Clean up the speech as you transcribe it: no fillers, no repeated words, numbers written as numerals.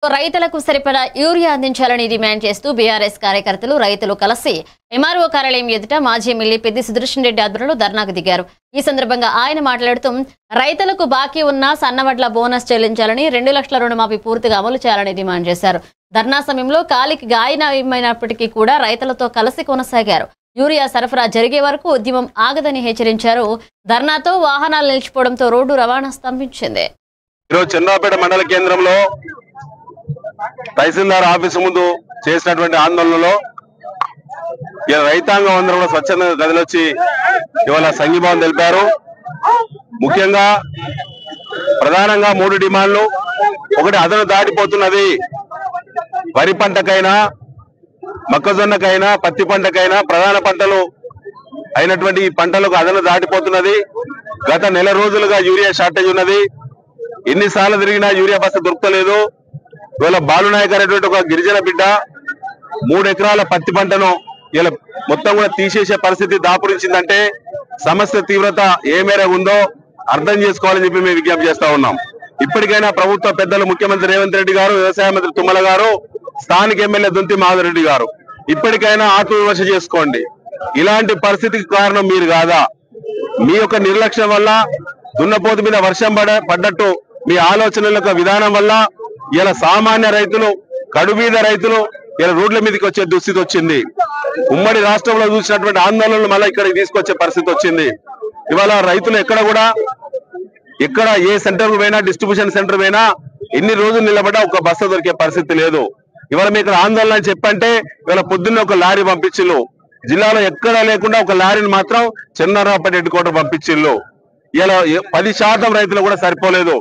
రైతులకు సరిపడా యూరియా అందించాలని డిమాండ్ చేస్తూ బీఆర్ఎస్ కార్యకర్తలు రైతులు కలిసి ఎంఆర్ఓ కార్యాలయం ఎదుట మాజీ ఎమ్మెల్యే పెద్ది సుదర్శన్ రెడ్డి ఆధ్వర్యంలో ధర్నాకు దిగారు. ఈ సందర్భంగా ఆయన మాట్లాడుతూ రైతులకు బాకీ ఉన్న సన్నవడ్ల బోనస్ చెల్లించాలని 2 లక్షల రుణమాఫీ పూర్తిగా అమలు చేయాలని డిమాండ్ చేశారు. ధర్నా సమయంలో కాలికి గాయమైనప్పటికీ కూడా రైతులతో కలిసి కొనసాగారు. యూరియా సరఫరా జరిగే వరకు ఉద్యమం ఆగదని హెచ్చరించారు. ధర్నాతో వాహనాలు నిలిచిపోవడంతో రోడ్డు రవాణా స్తంభించింది. చంద్రాపేట మండల కేంద్రంలో తహసీల్దార్ ఆఫీసు ముందు చేసినటువంటి ఆందోళనలో రైతాంగం అందరూ కూడా స్వచ్ఛందంగా కదిలొచ్చి ఇవాళ సంఘీభావం తెలిపారు. ముఖ్యంగా ప్రధానంగా 3 డిమాండ్లు. ఒకటి, అదను దాటిపోతున్నది వరి పంటకైనా మొక్కజొన్నకైనా పత్తి పంటకైనా ప్రధాన పంటలు అయినటువంటి ఈ పంటలకు అదను దాటిపోతున్నది. గత నెల రోజులుగా యూరియా షార్టేజ్ ఉన్నది. ఎన్నిసార్లు తిరిగినా యూరియా బస్తా దొరకలేదు. ఇవాళ బాలునాయక్ అనేటువంటి ఒక గిరిజన బిడ్డ 3 ఎకరాల పత్తి పంటను ఇలా మొత్తం కూడా తీసేసే పరిస్థితి దాపురించిందంటే సమస్య తీవ్రత ఏ మేర ఉందో అర్థం చేసుకోవాలని చెప్పి మేము విజ్ఞప్తి చేస్తా ఉన్నాం. ఇప్పటికైనా ప్రభుత్వ పెద్దలు ముఖ్యమంత్రి రేవంత్ రెడ్డి గారు, వ్యవసాయ మంత్రి తుమ్మల గారు, స్థానిక ఎమ్మెల్యే దుంతి మాధవరెడ్డి గారు ఇప్పటికైనా ఆత్మవిమర్శ చేసుకోండి. ఇలాంటి పరిస్థితికి కారణం మీరు కాదా? మీ యొక్క నిర్లక్ష్యం వల్ల, దున్నపోతు మీద వర్షం పడ్డట్టు మీ ఆలోచనల విధానం వల్ల ఇలా సామాన్య రైతులు, కడుబీద రైతులు ఇలా రోడ్ల మీదకి వచ్చే దుస్థితి వచ్చింది. ఉమ్మడి రాష్ట్రంలో చూసినటువంటి ఆందోళనలు మళ్ళీ ఇక్కడికి తీసుకొచ్చే పరిస్థితి వచ్చింది. ఇవాళ రైతులు ఎక్కడ ఏ సెంటర్ పోయినా, డిస్ట్రిబ్యూషన్ సెంటర్ పోయినా ఎన్ని రోజులు నిలబడ్డా ఒక బస్సు దొరికే పరిస్థితి లేదు. ఇవాళ మీకు ఆందోళన అని చెప్పంటే ఇవాళ పొద్దున్న ఒక లారీ పంపించిల్లు. జిల్లాలో ఎక్కడా లేకుండా ఒక లారీని మాత్రం చంద్రరావుపేట హెడ్ క్వార్టర్ పంపించిల్లు. ఇలా 10% రైతులు కూడా సరిపోలేదు.